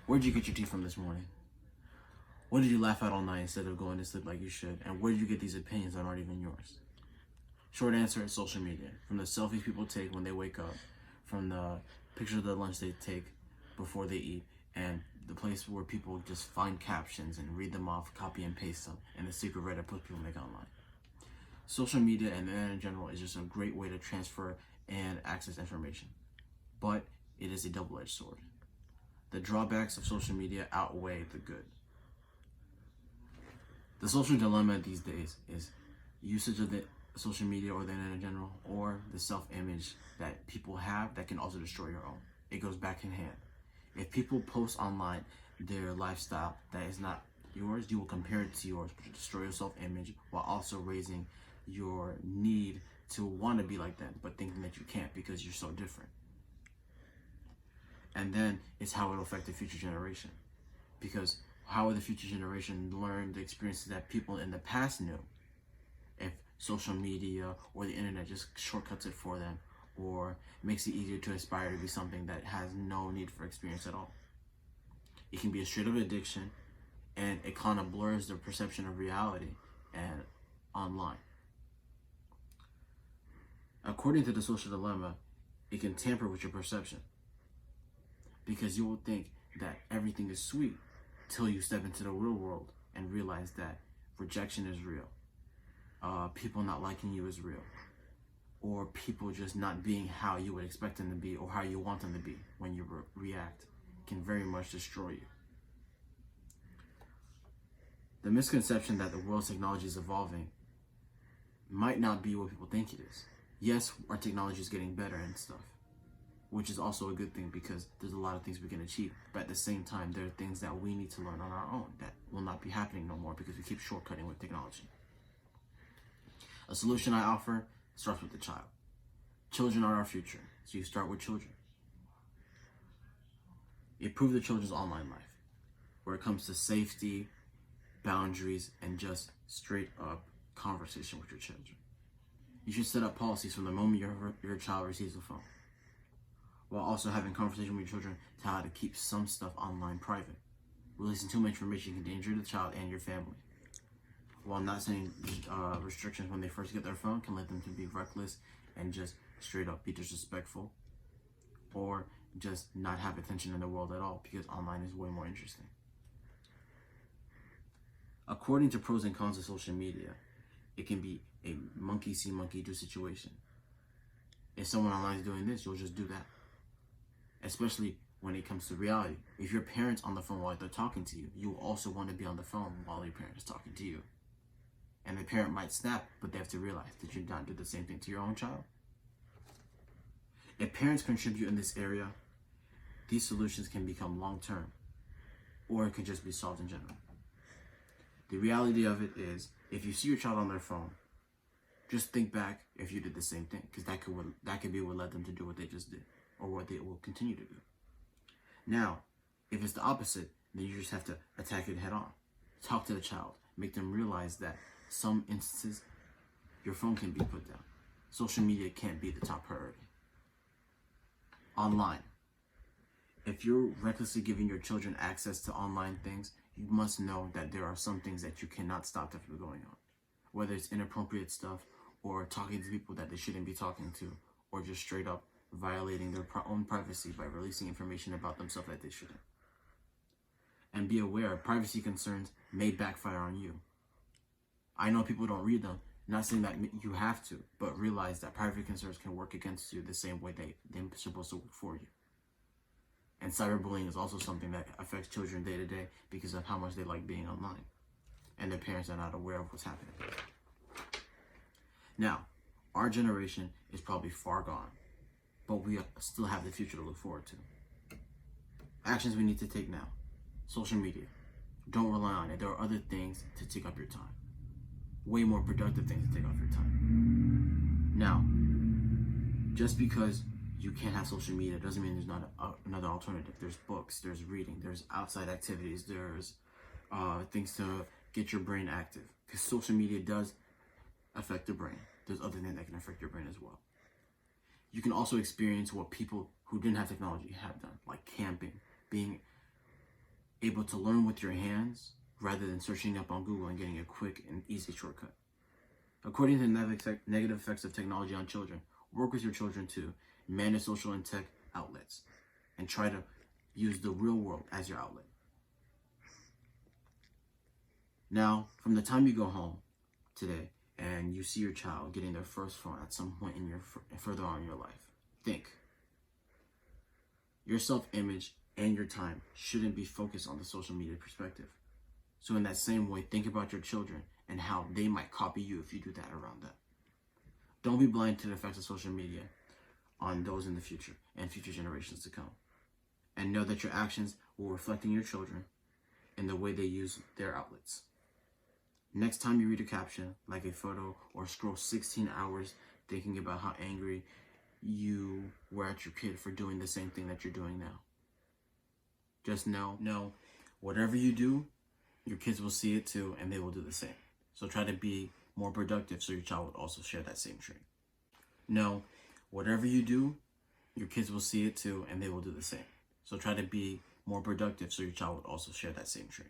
Where'd you get your tea from this morning? What did you laugh at all night instead of going to sleep like you should? And where did you get these opinions that aren't even yours? Short answer is social media. From the selfies people take when they wake up, from the pictures of the lunch they take before they eat, and the place where people just find captions and read them off, copy and paste them, and the secret Reddit posts people make online. Social media and the internet in general is just a great way to transfer and access information, but it is a double-edged sword. The drawbacks of social media outweigh the good. The social dilemma these days is usage of the social media or the internet in general, or the self-image that people have that can also destroy your own. It goes back in hand. If people post online their lifestyle that is not yours, you will compare it to yours, which will destroy your self-image while also raising your need to want to be like them, but thinking that you can't because you're so different. And then it's how it'll affect the future generation. Because how will the future generation learn the experiences that people in the past knew if social media or the internet just shortcuts it for them, or makes it easier to aspire to be something that has no need for experience at all? It can be a straight up addiction, and it kind of blurs the perception of reality and online. According to the social dilemma, it can tamper with your perception, because you will think that everything is sweet till you step into the real world and realize that rejection is real. People not liking you is real. Or people just not being how you would expect them to be or how you want them to be when you react can very much destroy you. The misconception that the world's technology is evolving might not be what people think it is. Yes, our technology is getting better and stuff, which is also a good thing because there's a lot of things we can achieve. But at the same time, there are things that we need to learn on our own that will not be happening no more because we keep shortcutting with technology. A solution I offer starts with the child. Children are our future, so you start with children. Improve the children's online life, where it comes to safety, boundaries, and just straight up conversation with your children. You should set up policies from the moment your child receives a phone, while also having conversation with your children to how to keep some stuff online private. Releasing too much information can endanger the child and your family. While not setting restrictions when they first get their phone can lead them to be reckless and just straight up be disrespectful, or just not have attention in the world at all because online is way more interesting. According to pros and cons of social media, it can be a monkey see, monkey do situation. If someone online is doing this, you'll just do that. Especially when it comes to reality. If your parent's on the phone while they're talking to you, you will also want to be on the phone while your parent is talking to you. And the parent might snap, but they have to realize that you not do the same thing to your own child. If parents contribute in this area, these solutions can become long-term, or it could just be solved in general. The reality of it is, if you see your child on their phone, just think back if you did the same thing, because that could be what led them to do what they just did, or what they will continue to do. Now, if it's the opposite, then you just have to attack it head on. Talk to the child, make them realize that some instances, your phone can be put down. Social media can't be the top priority. Online. If you're recklessly giving your children access to online things, you must know that there are some things that you cannot stop them from going on. Whether it's inappropriate stuff, or talking to people that they shouldn't be talking to, or just straight up violating their own privacy by releasing information about themselves that they shouldn't. And be aware, privacy concerns may backfire on you. I know people don't read them, not saying that you have to, but realize that privacy concerns can work against you the same way they're supposed to work for you. And cyberbullying is also something that affects children day to day because of how much they like being online. And their parents are not aware of what's happening. Now, our generation is probably far gone, but we still have the future to look forward to. Actions we need to take now. Social media. Don't rely on it. There are other things to take up your time. Way more productive things to take off your time. Now, just because you can't have social media doesn't mean there's not another alternative. There's books, there's reading, there's outside activities, there's things to get your brain active. Because social media does affect the brain. There's other things that can affect your brain as well. You can also experience what people who didn't have technology have done, like camping, being able to learn with your hands rather than searching up on Google and getting a quick and easy shortcut. According to the negative effects of technology on children, work with your children to manage social and tech outlets and try to use the real world as your outlet. Now, from the time you go home today and you see your child getting their first phone at some point in further on in your life, think. Your self-image and your time shouldn't be focused on the social media perspective. So in that same way, think about your children and how they might copy you if you do that around them. Don't be blind to the effects of social media on those in the future and future generations to come. And know that your actions will reflect in your children in the way they use their outlets. Next time you read a caption, like a photo, or scroll 16 hours thinking about how angry you were at your kid for doing the same thing that you're doing now, just know, whatever you do, your kids will see it too, and they will do the same. So try to be more productive so your child will also share that same trait. No, whatever you do, your kids will see it too, and they will do the same. So try to be more productive so your child will also share that same trait.